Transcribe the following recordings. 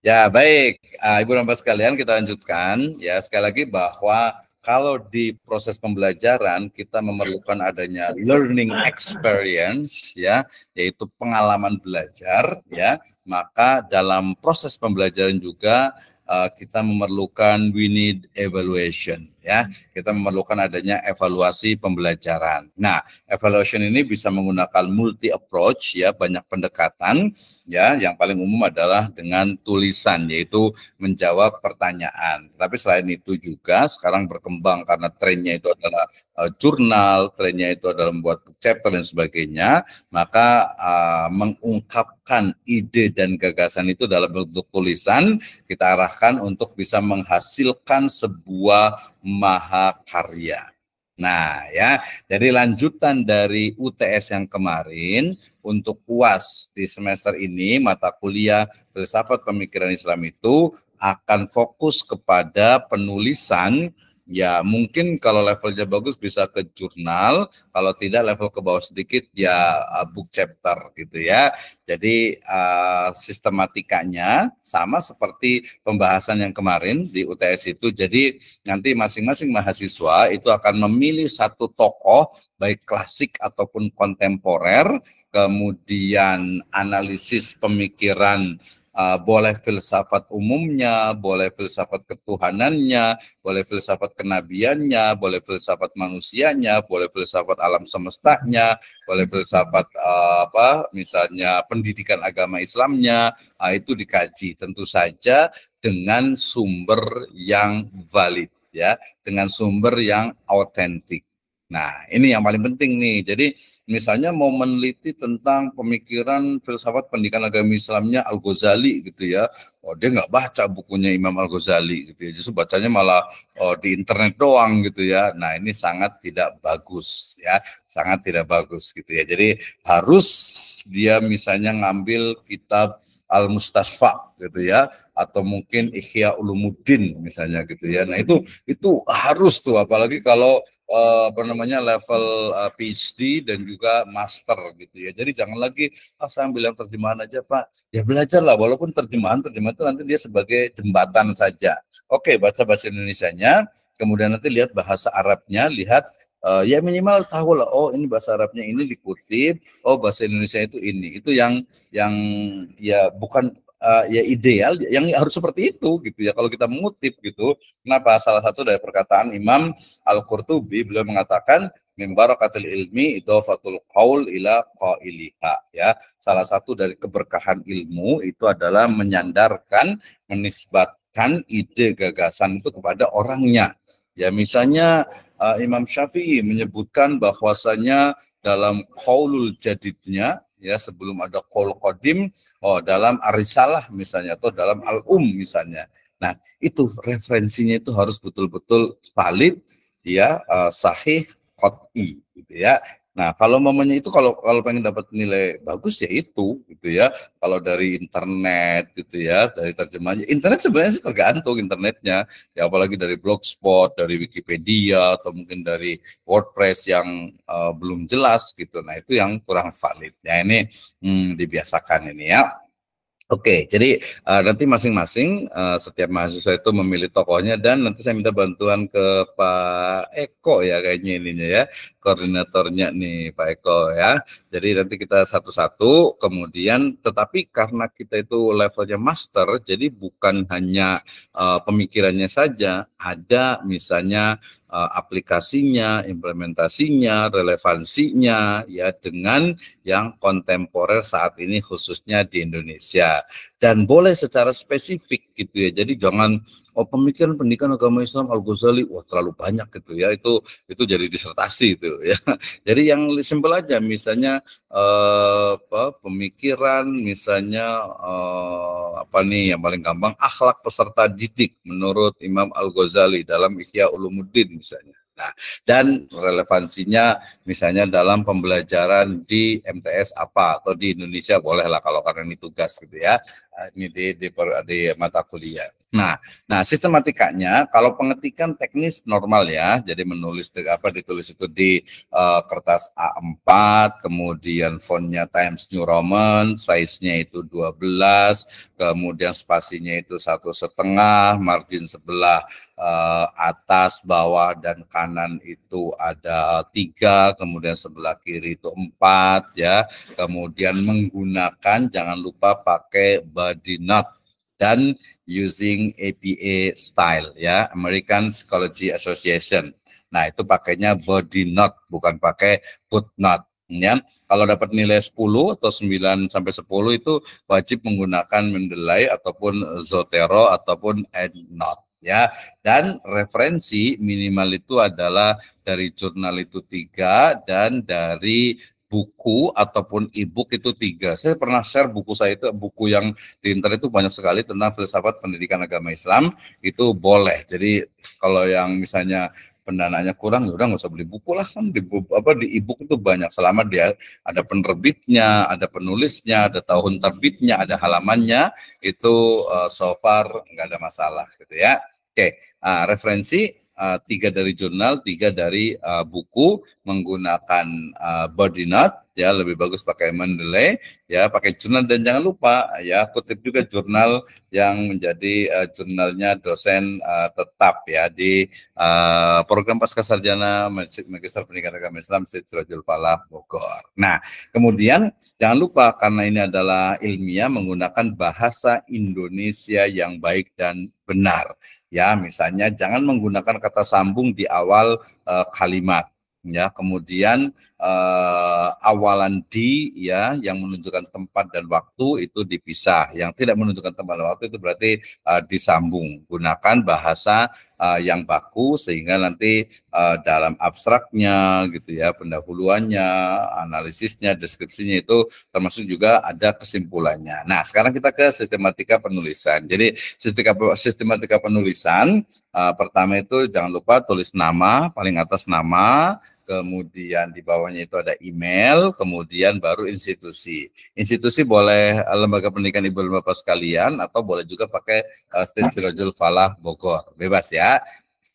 Ya, baik. Ibu dan Bapak sekalian, kita lanjutkan. Ya, sekali lagi bahwa kalau di proses pembelajaran kita memerlukan adanya learning experience, ya, yaitu pengalaman belajar, ya, maka dalam proses pembelajaran juga kita memerlukan we need evaluation, ya. Kita memerlukan adanya evaluasi pembelajaran. Nah, evaluation ini bisa menggunakan multi approach, ya, banyak pendekatan, ya. Yang paling umum adalah dengan tulisan, yaitu menjawab pertanyaan. Tapi selain itu juga sekarang berkembang karena trennya itu adalah jurnal, trennya itu adalah membuat chapter dan sebagainya, maka mengungkapkan ide dan gagasan itu dalam bentuk tulisan kita arahkan untuk bisa menghasilkan sebuah mahakarya. Nah, ya, jadi lanjutan dari UTS yang kemarin untuk UAS di semester ini mata kuliah filsafat pemikiran Islam itu akan fokus kepada penulisan. Ya, mungkin kalau levelnya bagus bisa ke jurnal, kalau tidak level ke bawah sedikit ya book chapter gitu ya. Jadi sistematikanya sama seperti pembahasan yang kemarin di UTS itu. Jadi nanti masing-masing mahasiswa itu akan memilih satu tokoh baik klasik ataupun kontemporer, kemudian analisis pemikiran, boleh filsafat umumnya, boleh filsafat ketuhanannya, boleh filsafat kenabiannya, boleh filsafat manusianya, boleh filsafat alam semestanya, boleh filsafat misalnya pendidikan agama Islamnya, itu dikaji tentu saja dengan sumber yang valid, ya, dengan sumber yang autentik. Nah, ini yang paling penting nih. Jadi, misalnya mau meneliti tentang pemikiran filsafat pendidikan agama Islamnya Al-Ghazali gitu ya. Oh, dia nggak baca bukunya Imam Al-Ghazali gitu ya. Justru bacanya malah di internet doang gitu ya. Nah, ini sangat tidak bagus ya. Sangat tidak bagus gitu ya. Jadi, harus dia misalnya ngambil kitab Al-Mustasfa gitu ya, atau mungkin Ihya Ulumuddin misalnya gitu ya. Nah, itu harus tuh, apalagi kalau level PhD dan juga master gitu ya. Jadi jangan lagi saya bilang terjemahan aja Pak. Ya belajarlah, walaupun terjemahan itu nanti dia sebagai jembatan saja. Oke, baca bahasa Indonesianya, kemudian nanti lihat bahasa Arabnya, lihat ya minimal tahu lah, oh ini bahasa Arabnya ini dikutip, oh bahasa Indonesia itu ini. Itu yang ya bukan ya ideal, yang harus seperti itu gitu ya kalau kita mengutip gitu. Kenapa? Salah satu dari perkataan Imam Al-Qurtubi, beliau mengatakan min barakatil ilmi idhafatul qaul ila qailiha, ya. Salah satu dari keberkahan ilmu itu adalah menyandarkan, menisbatkan ide gagasan itu kepada orangnya. Ya, misalnya Imam Syafi'i menyebutkan bahwasanya dalam qaulul jadidnya, ya, sebelum ada qaul qadim, dalam Ar-Risalah misalnya, atau dalam Al-Um misalnya. Nah, itu referensinya itu harus betul-betul valid, ya, sahih, qat'i gitu ya. Nah, kalau momennya itu kalau pengen dapat nilai bagus ya itu gitu ya. Kalau dari internet gitu ya, dari terjemahannya. Internet sebenarnya sih tergantung internetnya. Ya, apalagi dari Blogspot, dari Wikipedia, atau mungkin dari WordPress yang belum jelas gitu. Nah, itu yang kurang valid. Ya, ini dibiasakan ini ya. Oke, jadi nanti masing-masing setiap mahasiswa itu memilih tokohnya, dan nanti saya minta bantuan ke Pak Eko ya kayaknya ininya ya, koordinatornya nih Pak Eko ya. Jadi nanti kita satu-satu, kemudian tetapi karena kita itu levelnya master, jadi bukan hanya pemikirannya saja, ada misalnya aplikasinya, implementasinya, relevansinya ya dengan yang kontemporer saat ini khususnya di Indonesia. Dan boleh secara spesifik gitu ya. Jadi jangan pemikiran pendidikan agama Islam Al-Ghazali wah terlalu banyak gitu ya. Itu jadi disertasi itu ya. Jadi yang simpel aja, misalnya pemikiran misalnya apa nih yang paling gampang, akhlak peserta didik menurut Imam Al-Ghazali dalam Ihya Ulumuddin misalnya. Nah, dan relevansinya misalnya dalam pembelajaran di MTS apa, atau di Indonesia boleh lah kalau karena ini tugas gitu ya. Ini di mata kuliah. Nah, sistematikanya kalau pengetikan teknis normal ya, jadi menulis ditulis itu di kertas A4, kemudian fontnya Times New Roman, size-nya itu 12, kemudian spasinya itu 1,5, margin sebelah atas, bawah, dan kanan itu ada 3, kemudian sebelah kiri itu 4 ya, kemudian menggunakan jangan lupa pakai body knot dan using APA style ya, American Psychology Association. Nah, itu pakainya body knot, bukan pakai foot knot. Ya, kalau dapat nilai 10 atau 9 sampai 10 itu wajib menggunakan Mendeley ataupun Zotero ataupun end knot ya. Dan referensi minimal itu adalah dari jurnal itu 3 dan dari buku ataupun e-book itu 3. Saya pernah share buku saya itu, buku yang di internet itu banyak sekali tentang filsafat pendidikan agama Islam, itu boleh. Jadi kalau yang misalnya pendanaannya kurang, ya udah nggak usah beli buku lah, kan di e-book itu banyak, selama dia ada penerbitnya, ada penulisnya, ada tahun terbitnya, ada halamannya, itu so far nggak ada masalah gitu ya. Oke, referensi 3 dari jurnal, 3 dari buku, menggunakan body knot ya, lebih bagus pakai Mendeley ya, pakai jurnal, dan jangan lupa ya kutip juga jurnal yang menjadi jurnalnya dosen tetap ya di program Pascasarjana Magister Pendidikan Agama Islam Sirajul Falah Bogor. Nah, kemudian jangan lupa karena ini adalah ilmiah, menggunakan bahasa Indonesia yang baik dan benar. Ya, misalnya jangan menggunakan kata sambung di awal kalimat. Ya, kemudian awalan di ya yang menunjukkan tempat dan waktu itu dipisah. Yang tidak menunjukkan tempat dan waktu itu berarti disambung. Gunakan bahasa yang baku sehingga nanti dalam abstraknya gitu ya, pendahuluannya, analisisnya, deskripsinya itu termasuk juga ada kesimpulannya. Nah, sekarang kita ke sistematika penulisan. Jadi sistematika penulisan pertama itu jangan lupa tulis nama, paling atas nama, kemudian di bawahnya itu ada email, kemudian baru institusi. Institusi boleh lembaga pendidikan ibu dan bapak sekalian, atau boleh juga pakai State Sirajul Falah Bogor, bebas ya.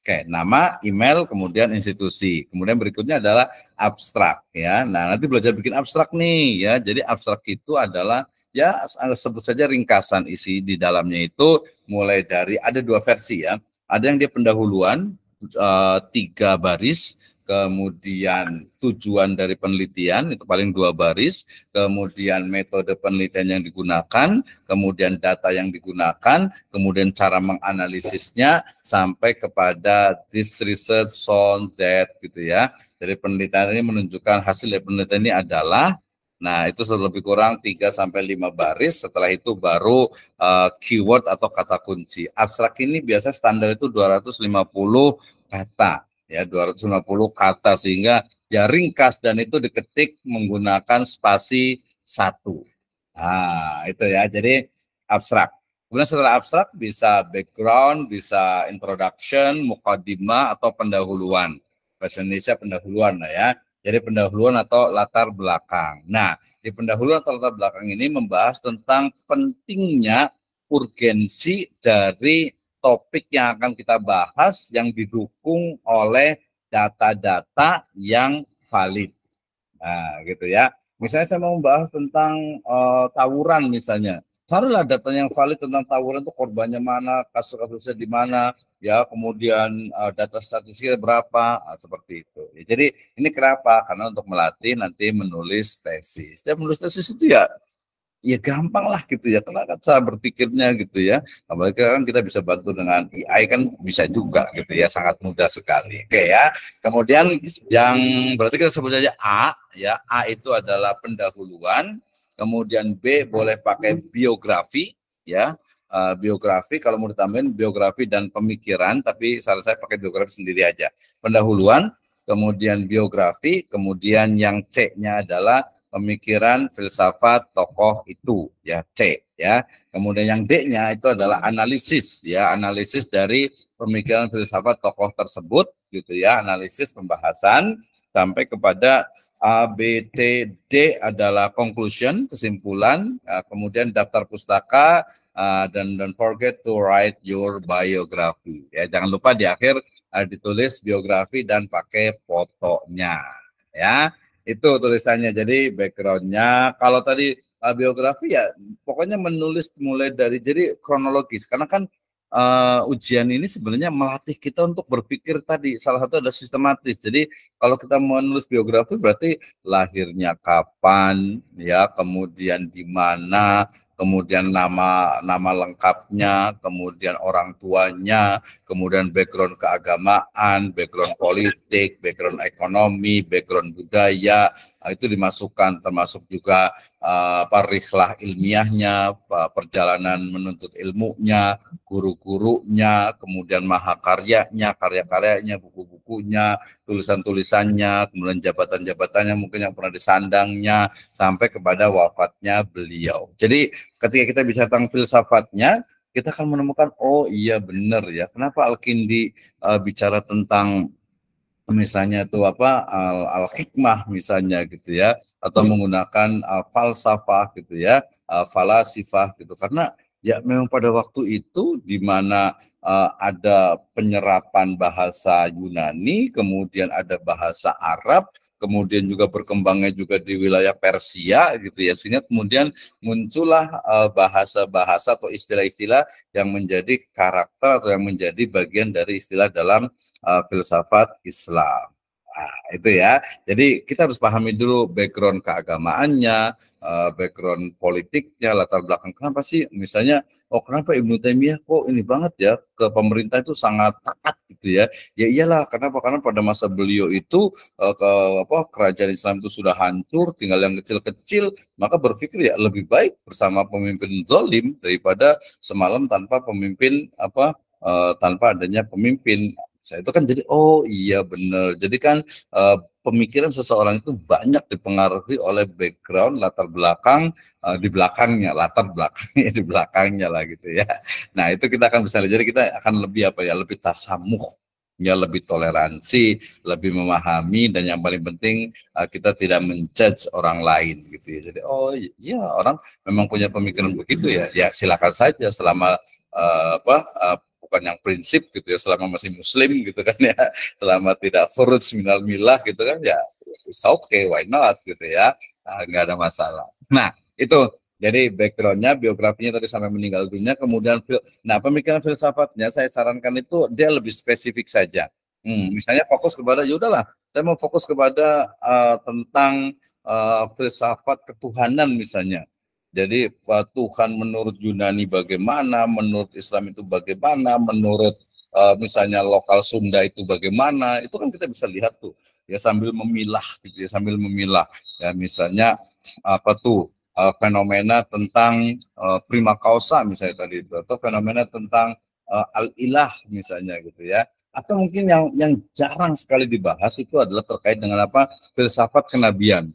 Oke, nama, email, kemudian institusi. Kemudian berikutnya adalah abstrak ya. Nah, nanti belajar bikin abstrak nih ya. Jadi abstrak itu adalah ya sebut saja ringkasan, isi di dalamnya itu mulai dari ada 2 versi ya. Ada yang dia pendahuluan 3 baris, kemudian tujuan dari penelitian itu paling 2 baris, kemudian metode penelitian yang digunakan, kemudian data yang digunakan, kemudian cara menganalisisnya, sampai kepada this research shown that gitu ya. Jadi penelitian ini menunjukkan hasil dari penelitian ini adalah, nah itu lebih kurang 3 sampai 5 baris. Setelah itu baru keyword atau kata kunci. Abstrak ini biasa standar itu 250 kata. Ya, 250 kata, sehingga ya ringkas dan itu diketik menggunakan spasi 1. Nah, itu ya. Jadi abstrak. Kemudian setelah abstrak bisa background, bisa introduction, mukadimah, atau pendahuluan. Bahasa Indonesia pendahuluan lah ya. Jadi pendahuluan atau latar belakang. Nah, di pendahuluan atau latar belakang ini membahas tentang pentingnya urgensi dari topik yang akan kita bahas yang didukung oleh data-data yang valid. Nah, gitu ya. Misalnya saya mau membahas tentang tawuran misalnya. Carilah data yang valid tentang tawuran, itu korbannya mana, kasus-kasusnya di mana, ya, kemudian data statistiknya berapa, seperti itu. Ya, jadi ini kenapa? Karena untuk melatih nanti menulis tesis. Dan menulis tesis itu ya gampang lah gitu ya, karena kan cara berpikirnya gitu ya, apalagi kan kita bisa bantu dengan AI, kan bisa juga gitu ya, sangat mudah sekali. Oke ya, kemudian yang berarti kita sebut saja A ya. A itu adalah pendahuluan, kemudian B boleh pakai biografi ya. Biografi, kalau mau ditambahin biografi dan pemikiran, tapi saran saya pakai biografi sendiri aja. Pendahuluan, kemudian biografi, kemudian yang C-nya adalah pemikiran, filsafat, tokoh itu ya, C ya. Kemudian yang D-nya itu adalah analisis ya, analisis dari pemikiran, filsafat, tokoh tersebut gitu ya, analisis pembahasan sampai kepada A, B, C, D adalah conclusion, kesimpulan, kemudian daftar pustaka, dan don't forget to write your biography. Ya, jangan lupa di akhir ditulis biografi dan pakai fotonya. Ya, itu tulisannya. Jadi backgroundnya. Kalau tadi biografi ya, pokoknya menulis mulai dari jadi kronologis. Karena kan ujian ini sebenarnya melatih kita untuk berpikir tadi. Salah satu ada sistematis. Jadi kalau kita menulis biografi berarti lahirnya kapan, ya, kemudian di mana, kemudian nama lengkapnya, kemudian orang tuanya, kemudian background keagamaan, background politik, background ekonomi, background budaya, itu dimasukkan, termasuk juga rihlah ilmiahnya, perjalanan menuntut ilmunya, guru-gurunya, kemudian mahakaryanya, karya-karyanya, buku-bukunya, tulisan-tulisannya, kemudian jabatan-jabatannya mungkin yang pernah disandangnya, sampai kepada wafatnya beliau. Jadi ketika kita bicara tentang filsafatnya, kita akan menemukan, oh iya benar ya, kenapa Al-Kindi bicara tentang misalnya itu al-hikmah misalnya gitu ya, atau menggunakan falsafah gitu ya, falasifah gitu, karena ya memang pada waktu itu di mana ada penyerapan bahasa Yunani, kemudian ada bahasa Arab, kemudian juga berkembangnya juga di wilayah Persia gitu ya, sehingga kemudian muncullah bahasa-bahasa atau istilah-istilah yang menjadi karakter atau yang menjadi bagian dari istilah dalam filsafat Islam. Nah, itu ya. Jadi kita harus pahami dulu background keagamaannya, background politiknya, latar belakang. Kenapa sih misalnya, kenapa Ibnu Taimiyah kok ini banget ya ke pemerintah itu sangat taat gitu ya. Ya iyalah, kenapa? Karena pada masa beliau itu kerajaan Islam itu sudah hancur, tinggal yang kecil-kecil, maka berpikir ya lebih baik bersama pemimpin zalim daripada semalam tanpa pemimpin tanpa adanya pemimpin. Saya itu kan jadi, oh iya benar. Jadi kan pemikiran seseorang itu banyak dipengaruhi oleh background, latar belakang di belakangnya, latar belakangnya di belakangnya lah gitu ya. Nah itu kita akan bisa lihat. Jadi kita akan lebih lebih tasamuh, ya, lebih toleransi, lebih memahami, dan yang paling penting kita tidak menjudge orang lain gitu ya. Jadi oh iya, orang memang punya pemikiran begitu ya, ya silakan saja selama bukan yang prinsip gitu ya, selama masih muslim gitu kan ya, selama tidak furuj minal milah gitu kan ya, it's okay, why not gitu ya, nggak ada masalah. Nah itu jadi backgroundnya, biografinya tadi sampai meninggal dunia, kemudian pemikiran filsafatnya saya sarankan itu dia lebih spesifik saja. Misalnya fokus kepada, ya udahlah, saya mau fokus kepada tentang filsafat ketuhanan misalnya. Jadi Tuhan menurut Yunani bagaimana, menurut Islam itu bagaimana, menurut misalnya lokal Sunda itu bagaimana, itu kan kita bisa lihat tuh ya, sambil memilah gitu ya, sambil memilah ya, misalnya fenomena tentang prima causa misalnya tadi itu, atau fenomena tentang al-ilah misalnya gitu ya, atau mungkin yang jarang sekali dibahas itu adalah terkait dengan filsafat kenabian.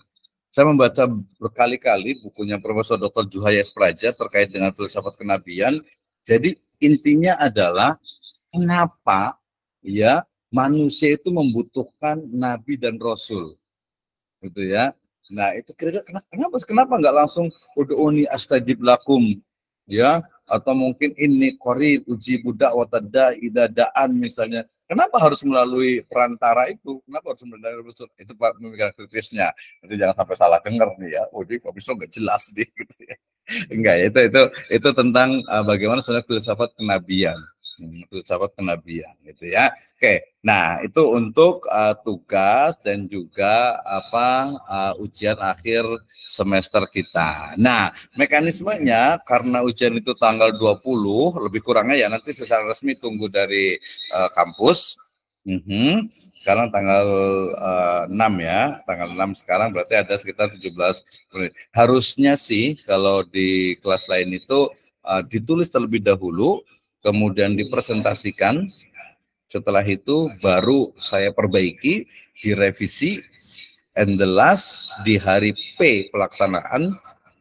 Saya membaca berkali-kali bukunya Profesor Dr. Juhaya S. Praja terkait dengan filsafat kenabian. Jadi intinya adalah kenapa ya manusia itu membutuhkan nabi dan rasul, gitu ya. Nah itu kira-kira kenapa nggak langsung ud'uni astajib lakum, ya, atau mungkin ini qarib ujibu da'watad idza da'an misalnya. Kenapa harus melalui perantara itu? Kenapa harus melalui Rasul? Itu Pak pemikiran kritisnya. Jadi jangan sampai salah dengar nih ya. Oh, ini kok bisa nggak jelas nih gitu ya. Enggak, itu tentang bagaimana sebenarnya filsafat kenabian. Filsafat kenabian gitu ya. Oke. Nah, itu untuk tugas dan juga ujian akhir semester kita. Nah, mekanismenya karena ujian itu tanggal 20, lebih kurangnya ya nanti secara resmi tunggu dari kampus. Sekarang tanggal 6 ya, tanggal 6 sekarang berarti ada sekitar 17 menit. Harusnya sih kalau di kelas lain itu ditulis terlebih dahulu, kemudian dipresentasikan. Setelah itu baru saya perbaiki, direvisi, and the last di hari P pelaksanaan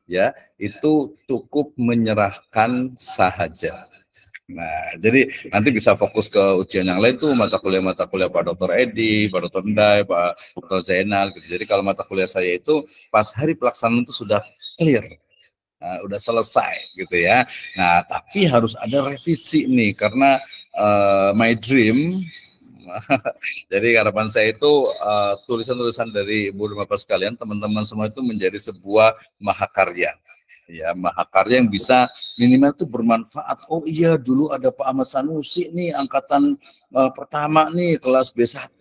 ya itu cukup menyerahkan saja. Nah, jadi nanti bisa fokus ke ujian yang lain tuh, mata kuliah Pak Dr. Edi, Pak Dr. Ndai, Pak Dr. Zainal gitu. Jadi kalau mata kuliah saya itu pas hari pelaksanaan itu sudah clear. udah selesai gitu ya. Nah, tapi harus ada revisi nih karena my dream. Jadi harapan saya itu tulisan-tulisan dari Ibu dan Bapak sekalian, teman-teman semua itu menjadi sebuah mahakarya. Ya, mahakarya yang bisa minimal itu bermanfaat. Oh iya, dulu ada Pak Ahmad Sanusi nih, angkatan pertama nih, kelas B1.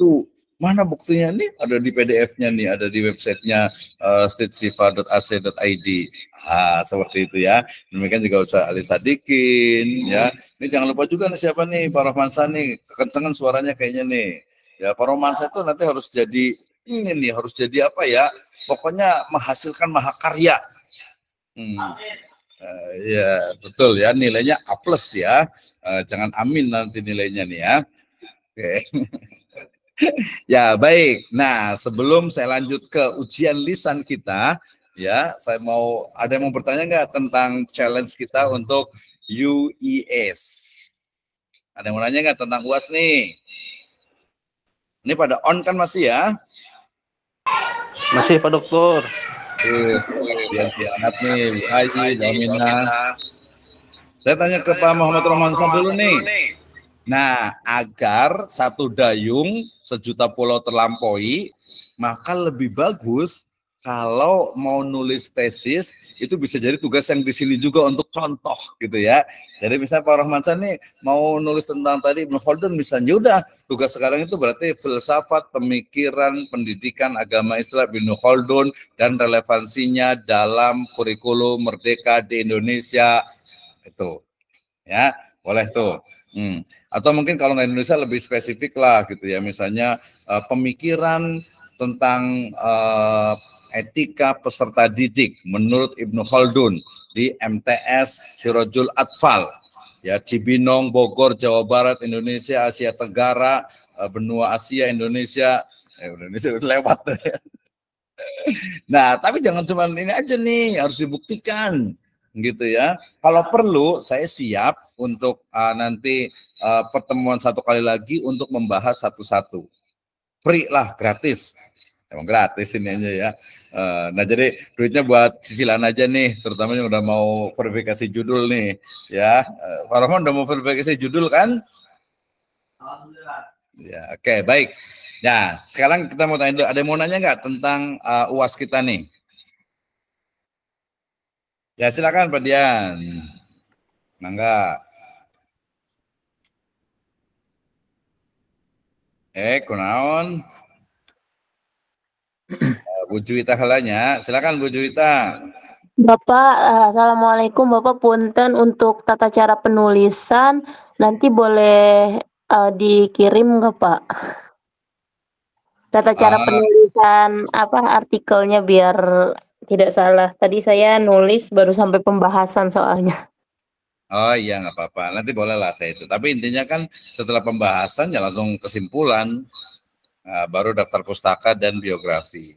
Mana buktinya nih? Ada di PDF-nya nih, ada di websitenya statesifa.ac.id. Seperti itu ya. Demikian juga Ustaz Ali Sadikin ya. Ini jangan lupa juga nih siapa nih, Pak Romansa nih, kekencengan suaranya kayaknya nih. Ya, Pak Romansa itu nanti harus jadi ini harus jadi apa ya? Pokoknya menghasilkan mahakarya. Ya betul ya, nilainya A+ ya. Jangan amin nanti nilainya nih ya. Oke. Ya baik. Nah sebelum saya lanjut ke ujian lisan kita, ya saya ada yang mau bertanya nggak tentang challenge kita untuk UES? Ada yang mau nanya nggak tentang UAS nih? Ini pada on kan masih ya? Masih Pak Dokter. Biar semangat nih, Bu Ayi, Damina. Saya tanya ke Pak Muhammad Romansa dulu nih. Nah, agar satu dayung sejuta pulau terlampaui, maka lebih bagus kalau mau nulis tesis itu bisa jadi tugas yang di sini juga untuk contoh gitu ya. Jadi misalnya Pak Romansa nih mau nulis tentang tadi Ibnu Khaldun misalnya, udah tugas sekarang itu berarti filsafat, pemikiran, pendidikan agama Islam Ibnu Khaldun dan relevansinya dalam kurikulum merdeka di Indonesia itu. Ya, boleh tuh. Atau mungkin kalau nggak Indonesia lebih spesifik lah gitu ya, misalnya pemikiran tentang etika peserta didik menurut Ibnu Khaldun di MTS Sirojul Atfal ya, Cibinong, Bogor, Jawa Barat, Indonesia, Asia Tenggara, benua Asia, Indonesia udah lewat. Nah, tapi jangan cuma ini aja nih, harus dibuktikan gitu ya. Kalau perlu saya siap untuk nanti pertemuan satu kali lagi untuk membahas satu-satu. Free lah, gratis. Emang gratis ini aja ya. Nah jadi duitnya buat cicilan aja nih, terutama yang udah mau verifikasi judul nih ya. Pak Rohman udah mau verifikasi judul kan? Alhamdulillah. Ya, oke, baik. Nah, sekarang kita mau tanya, ada yang mau nanya nggak tentang UAS kita nih? Ya silakan Pak Dian. Mangga. Kunaon? Bu Juwita halanya. Silakan Bu Juwita. Bapak, Assalamualaikum Bapak, punten untuk tata cara penulisan nanti boleh dikirim nggak Pak? Tata cara penulisan artikelnya biar tidak salah. Tadi saya nulis baru sampai pembahasan soalnya. Oh iya nggak apa-apa, nanti boleh lah saya itu. Tapi intinya kan setelah pembahasan ya langsung kesimpulan, baru daftar pustaka dan biografi.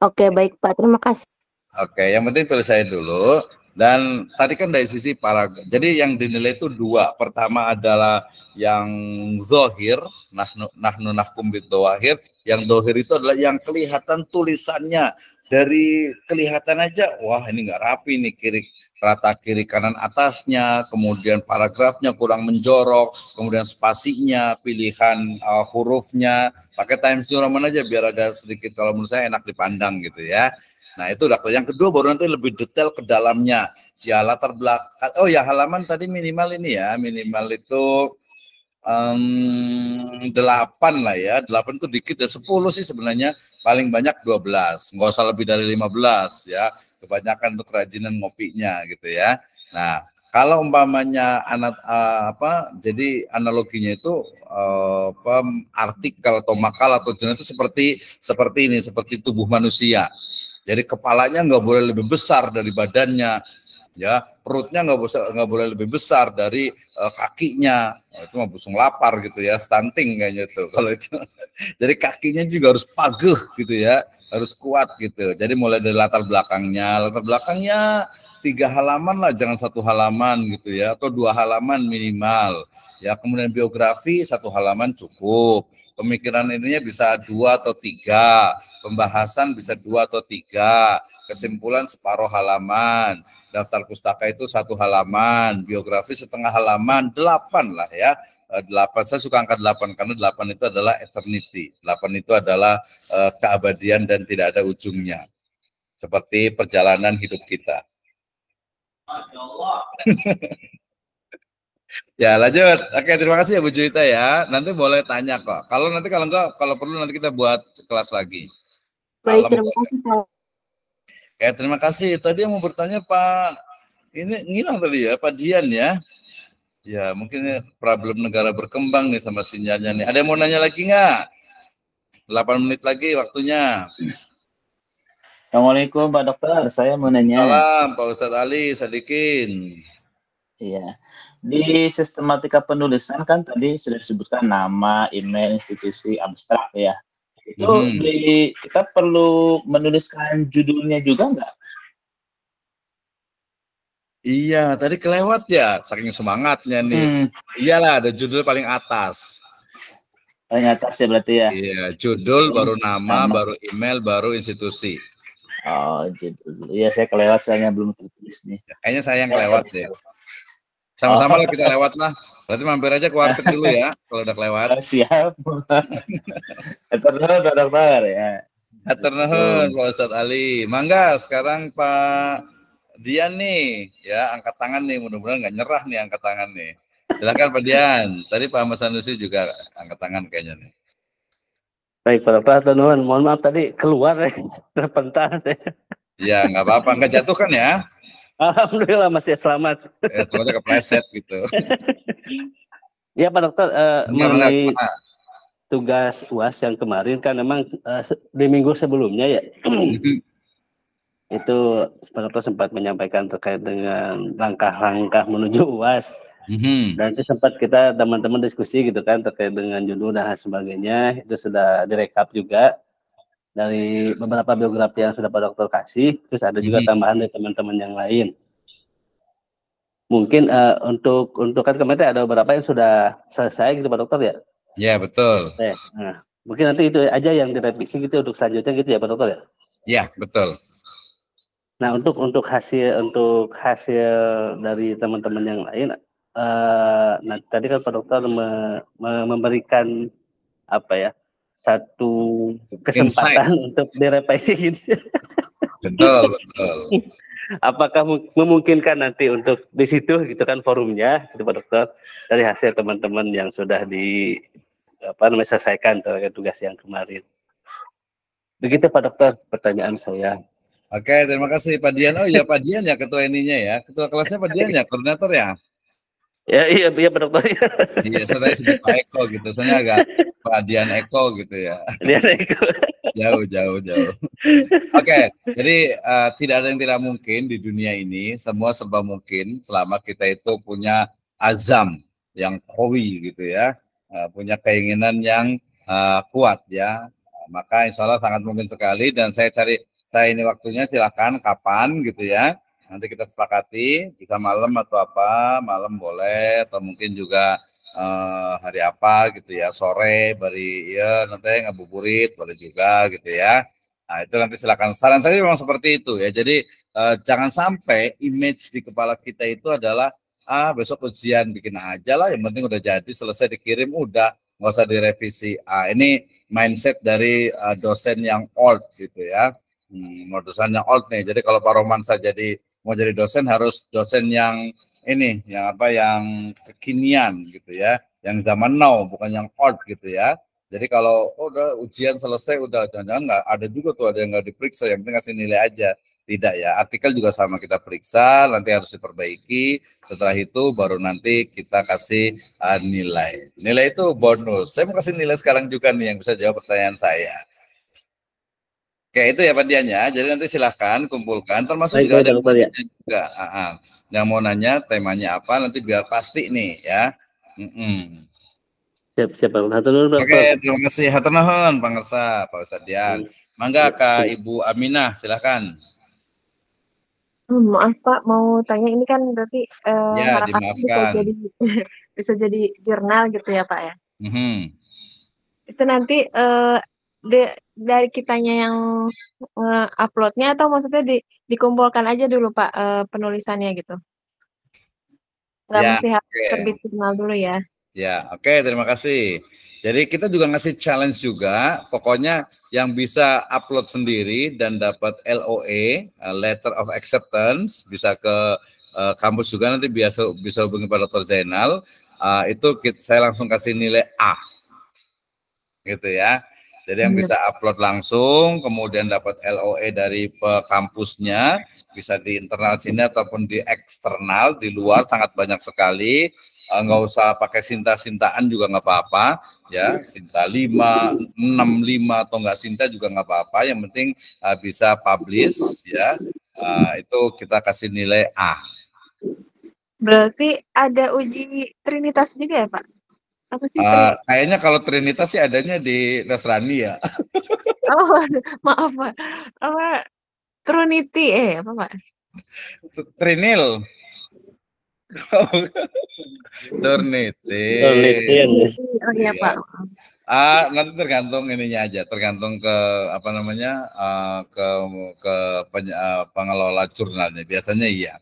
Oke baik Pak, terima kasih. Oke, yang penting tulis saya dulu. Dan tadi kan dari sisi jadi yang dinilai itu dua. Pertama adalah yang zohir, nahnu nahkum bidzohir. Yang zohir itu adalah yang kelihatan tulisannya. Dari kelihatan aja, wah ini nggak rapi nih, rata kiri kanan atasnya, kemudian paragrafnya kurang menjorok, kemudian spasinya, pilihan hurufnya, pakai Times New Roman aja biar agak sedikit kalau menurut saya enak dipandang gitu ya. Nah itu udah. Yang kedua baru nanti lebih detail ke dalamnya. Ya latar belakang. Oh ya halaman tadi minimal ini ya, minimal itu 8 lah ya. 8 itu dikit ya, 10 sih sebenarnya, paling banyak 12. Nggak usah lebih dari 15 ya. Kebanyakan untuk kerajinan ngopinya gitu ya. Nah kalau umpamanya jadi analoginya itu artikel atau makalah atau jurnal itu seperti ini, seperti tubuh manusia. Jadi kepalanya nggak boleh lebih besar dari badannya, ya perutnya nggak boleh lebih besar dari kakinya. Itu mah busung lapar gitu ya, stunting kayaknya tuh kalau itu. Jadi kakinya juga harus paguh gitu ya, harus kuat gitu. Jadi mulai dari latar belakangnya 3 halaman lah, jangan 1 halaman gitu ya, atau 2 halaman minimal. Ya kemudian biografi 1 halaman cukup. Pemikiran ininya bisa 2 atau 3. pembahasan bisa 2 atau 3, kesimpulan separuh halaman, daftar pustaka itu 1 halaman, biografi setengah halaman, 8 lah ya. 8, saya suka angka 8 karena 8 itu adalah eternity. 8 itu adalah keabadian dan tidak ada ujungnya. Seperti perjalanan hidup kita. Ya lanjut. Oke, terima kasih ya Bu Juwita ya. Nanti boleh tanya kok. Kalau enggak, kalau perlu nanti kita buat kelas lagi. Baik, terima kasih Pak. Oke, terima kasih. Tadi yang mau bertanya Pak, ini ngilang tadi ya, Pak Dian ya. Ya, mungkin problem negara berkembang nih sama sinyalnya nih. Ada yang mau nanya lagi nggak? 8 menit lagi waktunya. Assalamualaikum Pak Dokter, saya mau nanya. Salam Pak Ustadz Ali Sadikin. Iya, di sistematika penulisan kan tadi sudah disebutkan nama, email, institusi, abstrak ya. Itu kita perlu menuliskan judulnya juga nggak? Iya, tadi kelewat ya, saking semangatnya nih. Iyalah, ada judul paling atas. Paling atas ya berarti ya? Iya, judul, baru nama, baru email, baru institusi. Oh, judul. Iya, saya kelewat, soalnya belum tertulis nih. Kayaknya saya yang kelewat deh. Sama-sama lah kita lewat lah. Berarti mampir aja ke warteg dulu ya, kalau udah kelewat. Siap. Eternuhun Pak Dokter ya. Eternuhun Pak Ustadz Ali. Mangga sekarang Pak Dian nih, ya angkat tangan nih, mudah-mudahan nggak nyerah nih angkat tangan nih. Silakan Pak Dian. Tadi Pak Ahmad Sanusi juga angkat tangan kayaknya nih. Baik Pak Dokter, mohon maaf tadi keluar terpental. Ya nggak apa-apa, nggak jatuh kan ya? Alhamdulillah masih selamat. Ternyata kepleset gitu. Ya Pak Dokter, mengenai tugas UAS yang kemarin kan memang di minggu sebelumnya ya. Itu Pak Dokter sempat menyampaikan terkait dengan langkah-langkah menuju UAS. Dan itu sempat kita teman-teman diskusi gitu kan terkait dengan judul dan sebagainya. Itu sudah direkap juga dari beberapa biografi yang sudah Pak Dokter kasih. Terus ada juga tambahan dari teman-teman yang lain. Mungkin untuk kan kemarin ada beberapa yang sudah selesai gitu Pak Dokter ya? Ya betul. Nah, mungkin nanti itu aja yang direvisi gitu untuk selanjutnya gitu ya Pak Dokter ya? Ya betul. Nah untuk hasil dari teman-teman yang lain, nah tadi kan Pak Dokter memberikan apa ya, satu kesempatan untuk direvisi gitu. Betul. Apakah memungkinkan nanti untuk di situ gitu kan forumnya gitu Pak Dokter, dari hasil teman-teman yang sudah selesaikan terkait tugas yang kemarin. Begitu Pak Dokter pertanyaan saya. Oke, terima kasih Pak Dian. Oh ya Pak Dian ya ketua ininya ya, ketua kelasnya Pak Dian ya, koordinator ya. Ya iya Pak Dokter. Iya, saya sebut Pak Eko gitu, soalnya agak Pak Dian Eko gitu ya. Dian Eko. Jauh. Oke, jadi tidak ada yang tidak mungkin di dunia ini, semua serba mungkin selama kita itu punya azam yang qawi gitu ya, punya keinginan yang kuat ya, maka insya Allah sangat mungkin sekali. Dan saya ini waktunya silakan kapan gitu ya, nanti kita sepakati bisa malam atau apa, malam boleh atau mungkin juga hari apa gitu ya, sore bari ya nanti ngabuburit boleh juga gitu ya. Nah itu nanti silakan, saran saya memang seperti itu ya. Jadi jangan sampai image di kepala kita itu adalah besok ujian bikin aja lah, yang penting udah jadi selesai dikirim udah, nggak usah direvisi. Ini mindset dari dosen yang old gitu ya. Dosen yang old nih. Jadi kalau Pak Romansa mau jadi dosen harus dosen yang ini, yang kekinian gitu ya, yang zaman now bukan yang old gitu ya. Jadi kalau udah ujian selesai udah, jangan-jangan nggak ada juga tuh, ada yang nggak diperiksa, yang penting kasih nilai aja. Tidak ya, artikel juga sama kita periksa, nanti harus diperbaiki. Setelah itu baru nanti kita kasih nilai. Nilai itu bonus. Saya mau kasih nilai sekarang juga nih yang bisa jawab pertanyaan saya. Oke, itu ya Pak Dian ya. Jadi nanti silahkan kumpulkan, termasuk juga ada juga. Yang mau nanya temanya apa, nanti biar pasti nih ya. Siap Pak Dokter. Oke, terima kasih. Hatur nuhun Pak Ngersa, Pak Ustadz Dian. Mangga Kak Ibu Aminah, silahkan. Maaf Pak, mau tanya ini kan berarti ya, dimaafkan. Bisa jadi jurnal gitu ya Pak ya. Itu nanti dari kitanya yang uploadnya atau maksudnya dikumpulkan aja dulu Pak penulisannya gitu? Nggak Ya, mesti harus oke. terbit jurnal dulu ya? Ya, oke, terima kasih. Jadi kita juga ngasih challenge juga, pokoknya yang bisa upload sendiri dan dapat LOE, Letter of Acceptance, bisa ke kampus juga nanti bisa hubungi Pak Dr. Zainal, saya langsung kasih nilai A, gitu ya. Jadi yang bisa upload langsung, kemudian dapat LOE dari kampusnya, bisa di internal sini ataupun di eksternal, di luar sangat banyak sekali. Nggak usah pakai sinta-sintaan juga nggak apa-apa, ya, sinta 5, 6, 5 atau nggak sinta juga nggak apa-apa. Yang penting bisa publish, ya, itu kita kasih nilai A. Berarti ada uji Trinitas juga ya Pak? Apa sih kayaknya kalau Trinitas sih adanya di Nasrani ya. Oh, maaf Pak. Apa Trinity apa Pak? Trinil. Trinity. Oh iya Pak. Nanti tergantung ininya aja, tergantung ke apa namanya ke pengelola jurnalnya. Biasanya iya.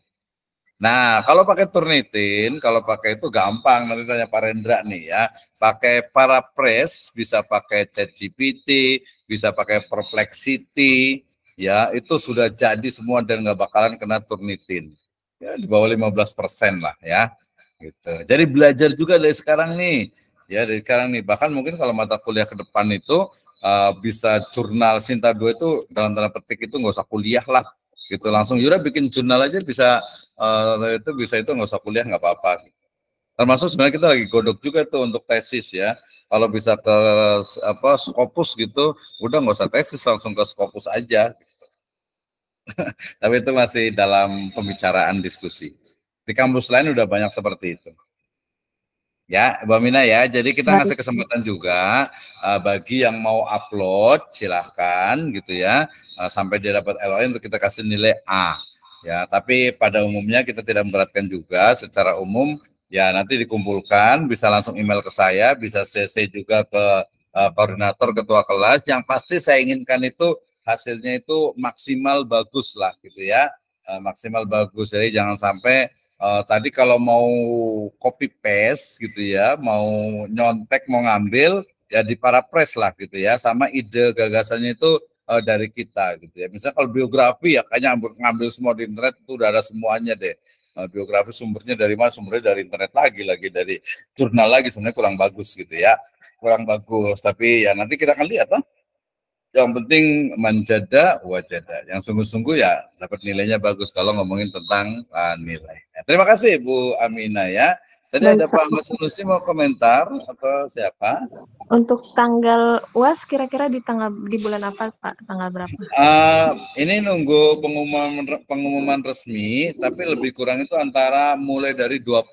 Nah, kalau pakai Turnitin, kalau pakai itu gampang. Nanti tanya Pak Rendra nih ya. Pakai Parapress, bisa pakai ChatGPT, bisa pakai Perplexity, ya itu sudah jadi semua dan nggak bakalan kena Turnitin. Ya di bawah 15% lah ya. Gitu. Jadi belajar juga dari sekarang nih. Ya dari sekarang nih. Bahkan mungkin kalau mata kuliah ke depan itu bisa jurnal Sinta 2 itu dalam tanda petik itu nggak usah kuliah lah. Gitu langsung Yura bikin jurnal aja bisa itu nggak usah kuliah nggak apa-apa. Termasuk sebenarnya kita lagi godok juga tuh untuk tesis ya. Kalau bisa ke Scopus gitu, udah nggak usah tesis langsung ke Scopus aja. Tapi itu masih dalam pembicaraan diskusi. Di kampus lain udah banyak seperti itu. Ya, Mbak Mina ya. Jadi kita ngasih kesempatan juga bagi yang mau upload, silahkan gitu ya. Sampai dia dapat LOE untuk kita kasih nilai A. Ya, tapi pada umumnya kita tidak memberatkan juga. Secara umum ya nanti dikumpulkan, bisa langsung email ke saya, bisa CC juga ke koordinator ketua kelas. Yang pasti saya inginkan itu hasilnya itu maksimal bagus lah gitu ya. Maksimal bagus. Jadi jangan sampai tadi kalau mau copy paste gitu ya, mau nyontek, mau ngambil ya di Parapress lah gitu ya, sama ide gagasannya itu dari kita gitu ya. Misalnya kalau biografi ya kayaknya ngambil semua di internet itu udah ada semuanya deh. Biografi sumbernya dari mana? Sumbernya dari internet lagi dari jurnal lagi, sebenarnya kurang bagus gitu ya. Kurang bagus, tapi ya nanti kita akan lihat lah. Yang penting manjada wajada. Yang sungguh-sungguh ya dapat nilainya bagus kalau ngomongin tentang nilai. Ya, terima kasih Bu Amina ya. Tadi ada Pak Mas Nusi mau komentar atau siapa? Untuk tanggal UAS kira-kira di bulan apa Pak? Tanggal berapa? Ini nunggu pengumuman resmi, tapi lebih kurang itu antara mulai dari 20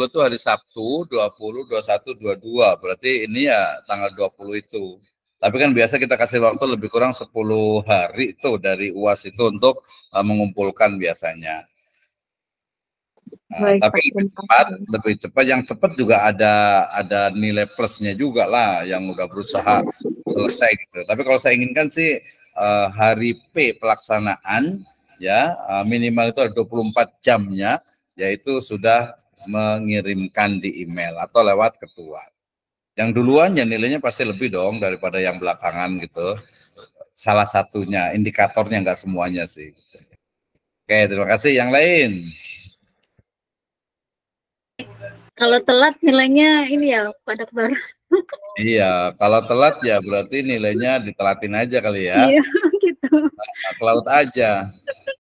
itu hari Sabtu, 20, 21, 22. Berarti ini ya tanggal 20 itu. Tapi kan biasa kita kasih waktu lebih kurang 10 hari itu dari UAS itu untuk mengumpulkan biasanya. Tapi lebih cepat, yang cepat juga ada nilai plusnya juga lah yang udah berusaha selesai gitu. Tapi kalau saya inginkan sih hari P pelaksanaan ya minimal itu ada 24 jamnya, yaitu sudah mengirimkan di email atau lewat ketua. Yang duluan ya nilainya pasti lebih dong daripada yang belakangan gitu. Salah satunya, indikatornya nggak semuanya sih. Oke, terima kasih. Yang lain? Kalau telat nilainya ini ya, Pak Dokter. Iya, kalau telat ya berarti nilainya ditelatin aja kali ya. Iya, gitu. Ke laut aja.